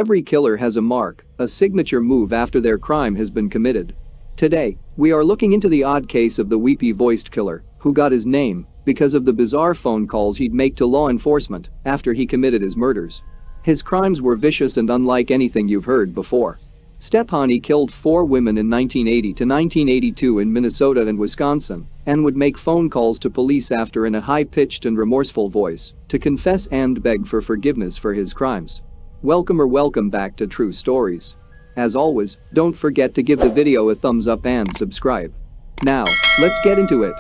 Every killer has a mark, a signature move after their crime has been committed. Today, we are looking into the odd case of the Weepy-Voiced Killer, who got his name because of the bizarre phone calls he'd make to law enforcement after he committed his murders. His crimes were vicious and unlike anything you've heard before. Stephani killed 4 women in 1980 to 1982 in Minnesota and Wisconsin and would make phone calls to police after in a high-pitched and remorseful voice to confess and beg for forgiveness for his crimes. Welcome back to True Stories. As always, don't forget to give the video a thumbs up and subscribe. Now, let's get into it.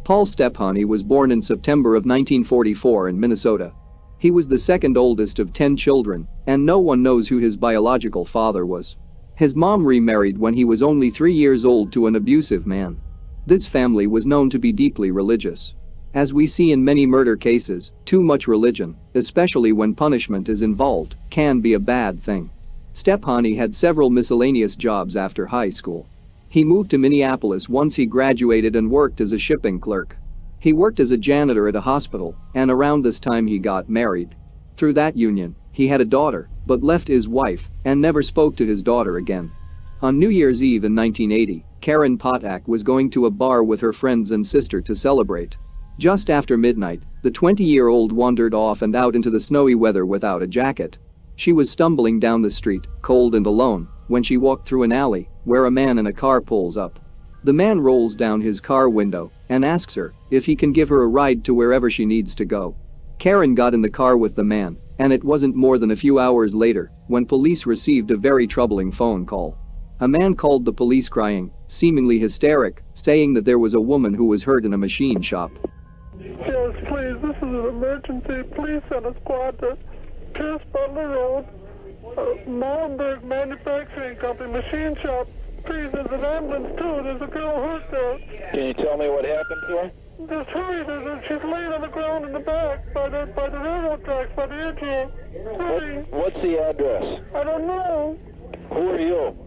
Paul Stephani was born in September of 1944 in Minnesota. He was the second oldest of 10 children, and no one knows who his biological father was. His mom remarried when he was only 3 years old to an abusive man. This family was known to be deeply religious. As we see in many murder cases, too much religion, especially when punishment is involved, can be a bad thing. Stephani had several miscellaneous jobs after high school. He moved to Minneapolis once he graduated and worked as a shipping clerk. He worked as a janitor at a hospital, and around this time he got married. Through that union, he had a daughter, but left his wife and never spoke to his daughter again. On New Year's Eve in 1980, Karen Potak was going to a bar with her friends and sister to celebrate. Just after midnight, the 20-year-old wandered off and out into the snowy weather without a jacket. She was stumbling down the street, cold and alone, when she walked through an alley where a man in a car pulls up. The man rolls down his car window and asks her if he can give her a ride to wherever she needs to go. Karen got in the car with the man, and it wasn't more than a few hours later when police received a very troubling phone call. A man called the police crying, seemingly hysteric, saying that there was a woman who was hurt in a machine shop. Yes, please, this is an emergency. Please send a squad to Pierce Butler Road, Molenberg Manufacturing Company, machine shop. Please, there's an ambulance too. There's a girl hurt there. Can you tell me what happened to her? Just hurry, she's laying on the ground in the back by the railroad tracks, by the edge here. Hurry. What's the address? I don't know. Who are you?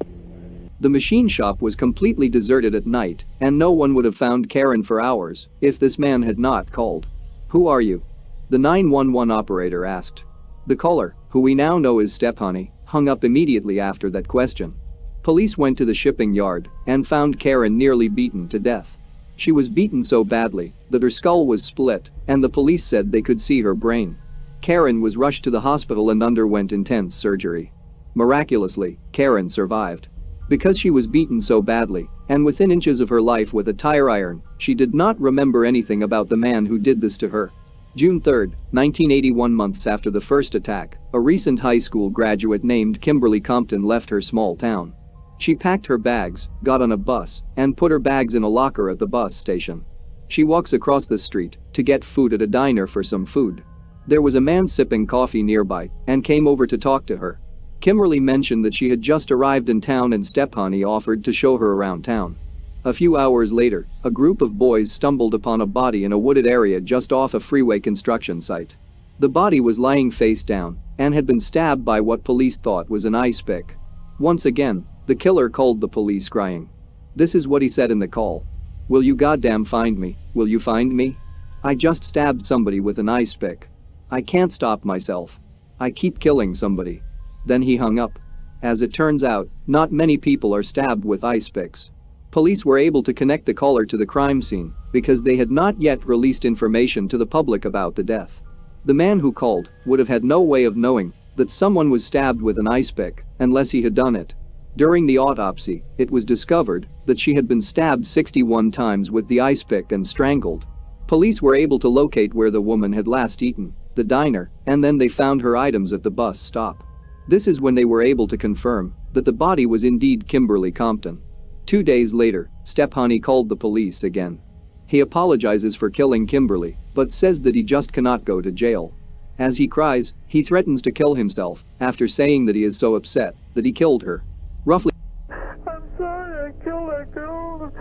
The machine shop was completely deserted at night, and no one would have found Karen for hours if this man had not called. "Who are you?" the 911 operator asked. The caller, who we now know as Stephani, hung up immediately after that question. Police went to the shipping yard and found Karen nearly beaten to death. She was beaten so badly that her skull was split, and the police said they could see her brain. Karen was rushed to the hospital and underwent intense surgery. Miraculously, Karen survived. Because she was beaten so badly and within inches of her life with a tire iron, she did not remember anything about the man who did this to her. June 3, 1981, months after the first attack, a recent high school graduate named Kimberly Compton left her small town. She packed her bags, got on a bus, and put her bags in a locker at the bus station. She walks across the street to get food at a diner for some food. There was a man sipping coffee nearby and came over to talk to her. Kimberly mentioned that she had just arrived in town and Stephani offered to show her around town. A few hours later, a group of boys stumbled upon a body in a wooded area just off a freeway construction site. The body was lying face down and had been stabbed by what police thought was an ice pick. Once again, the killer called the police crying. This is what he said in the call. "Will you goddamn find me? Will you find me? I just stabbed somebody with an ice pick. I can't stop myself. I keep killing somebody." Then he hung up. As it turns out, not many people are stabbed with ice picks. Police were able to connect the caller to the crime scene because they had not yet released information to the public about the death. The man who called would have had no way of knowing that someone was stabbed with an ice pick unless he had done it. During the autopsy, it was discovered that she had been stabbed 61 times with the ice pick and strangled. Police were able to locate where the woman had last eaten, the diner, and then they found her items at the bus stop. This is when they were able to confirm that the body was indeed Kimberly Compton. 2 days later, Stephani called the police again. He apologizes for killing Kimberly, but says that he just cannot go to jail. As he cries, he threatens to kill himself after saying that he is so upset that he killed her. Roughly. I'm sorry I killed that girl.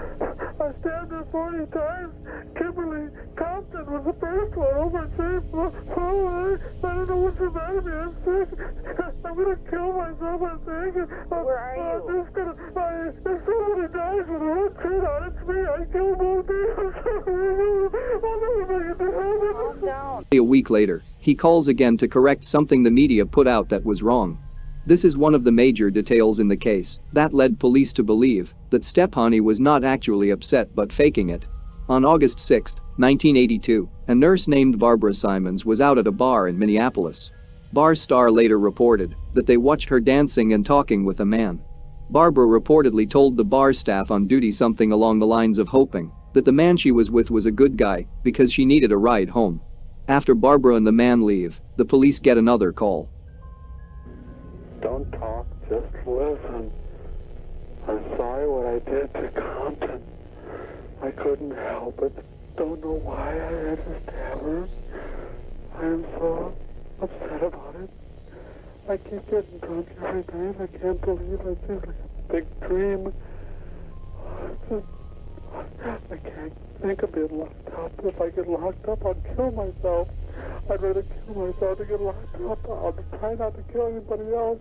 I stabbed her 40 times. Kimberly Compton was the first one over at St. Paul. I don't know what's the matter with me. I'm sick. I'm gonna kill myself, I think. Where are you? I'm just gonna, if somebody dies with a red shirt on, it's me. I killed both of you. I'm sorry. I'll never make it to heaven. Calm down. A week later, he calls again to correct something the media put out that was wrong. This is one of the major details in the case that led police to believe that Stephani was not actually upset but faking it. On August 6, 1982, a nurse named Barbara Simons was out at a bar in Minneapolis. Bar star later reported that they watched her dancing and talking with a man. Barbara reportedly told the bar staff on duty something along the lines of hoping that the man she was with was a good guy because she needed a ride home. After Barbara and the man leave, the police get another call. Don't talk, just listen. I'm sorry what I did to Compton. I couldn't help it. Don't know why I had to stab her. I am so upset about it. I keep getting drunk every night. I can't believe it. It's like a big dream. I can't think of being locked up. If I get locked up, I'll kill myself. I'd rather kill myself than get locked up. I'll try not to kill anybody else.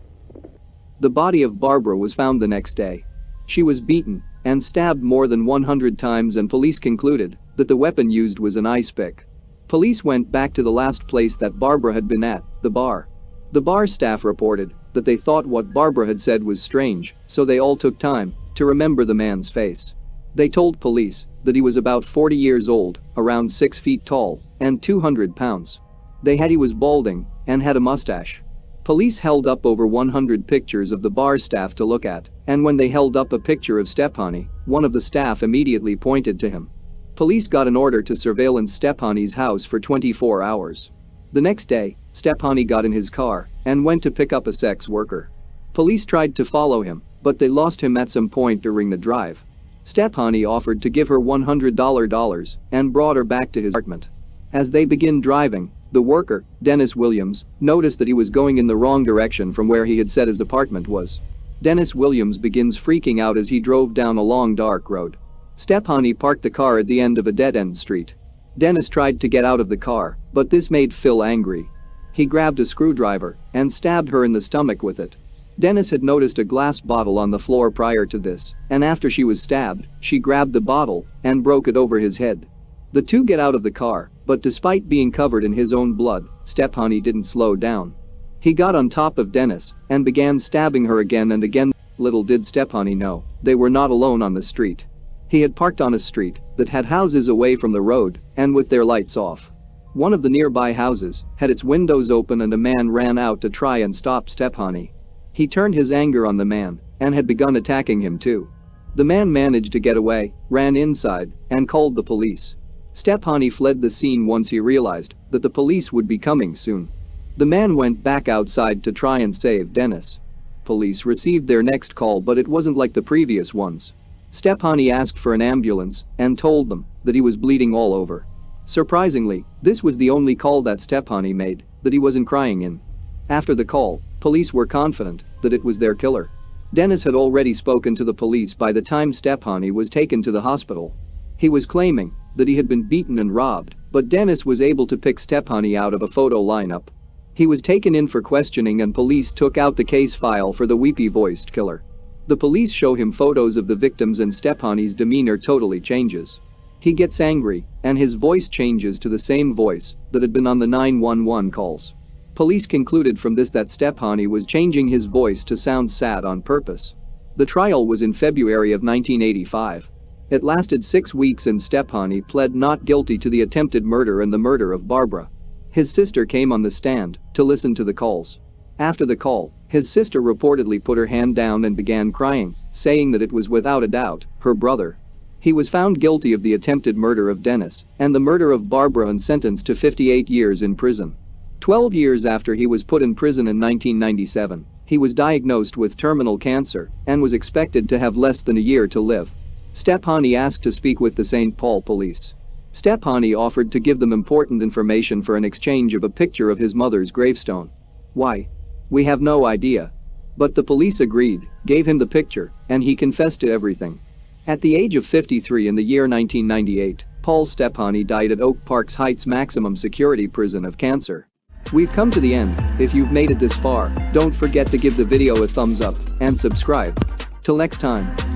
The body of Barbara was found the next day. She was beaten and stabbed more than 100 times, and police concluded that the weapon used was an ice pick. Police went back to the last place that Barbara had been at, the bar. The bar staff reported that they thought what Barbara had said was strange, so they all took time to remember the man's face. They told police that he was about 40 years old, around 6 feet tall, and 200 pounds. He was balding and had a mustache. Police held up over 100 pictures of the bar staff to look at, and when they held up a picture of Stephani, one of the staff immediately pointed to him. Police got an order to surveillance Stephani's house for 24 hours. The next day, Stephani got in his car and went to pick up a sex worker. Police tried to follow him, but they lost him at some point during the drive. Stephani offered to give her $100 and brought her back to his apartment. As they began driving, the worker, Dennis Williams, noticed that he was going in the wrong direction from where he had said his apartment was. Dennis Williams begins freaking out as he drove down a long dark road. Stephani parked the car at the end of a dead-end street. Dennis tried to get out of the car, but this made Phil angry. He grabbed a screwdriver and stabbed her in the stomach with it. Dennis had noticed a glass bottle on the floor prior to this, and after she was stabbed, she grabbed the bottle and broke it over his head. The two get out of the car, but despite being covered in his own blood, Stephani didn't slow down. He got on top of Dennis and began stabbing her again and again. Little did Stephani know, they were not alone on the street. He had parked on a street that had houses away from the road and with their lights off. One of the nearby houses had its windows open and a man ran out to try and stop Stephani. He turned his anger on the man and had begun attacking him too. The man managed to get away, ran inside, and called the police. Stephani fled the scene once he realized that the police would be coming soon. The man went back outside to try and save Dennis. Police received their next call, but it wasn't like the previous ones. Stephani asked for an ambulance and told them that he was bleeding all over. Surprisingly, this was the only call that Stephani made that he wasn't crying in. After the call, police were confident that it was their killer. Dennis had already spoken to the police by the time Stephani was taken to the hospital. He was claiming that he had been beaten and robbed, but Dennis was able to pick Stephani out of a photo lineup. He was taken in for questioning and police took out the case file for the Weepy-Voiced Killer. The police show him photos of the victims and Stephani's demeanor totally changes. He gets angry, and his voice changes to the same voice that had been on the 911 calls. Police concluded from this that Stephani was changing his voice to sound sad on purpose. The trial was in February of 1985. It lasted 6 weeks and Stephani pled not guilty to the attempted murder and the murder of Barbara. His sister came on the stand to listen to the calls. After the call, his sister reportedly put her hand down and began crying, saying that it was without a doubt her brother. He was found guilty of the attempted murder of Dennis and the murder of Barbara and sentenced to 58 years in prison. 12 years after he was put in prison in 1997, he was diagnosed with terminal cancer and was expected to have less than a year to live. Stephani asked to speak with the St. Paul police. Stephani offered to give them important information for an exchange of a picture of his mother's gravestone. Why? We have no idea. But the police agreed, gave him the picture, and he confessed to everything. At the age of 53 in the year 1998, Paul Stephani died at Oak Park's Heights Maximum Security Prison of cancer. We've come to the end. If you've made it this far, don't forget to give the video a thumbs up and subscribe. Till next time.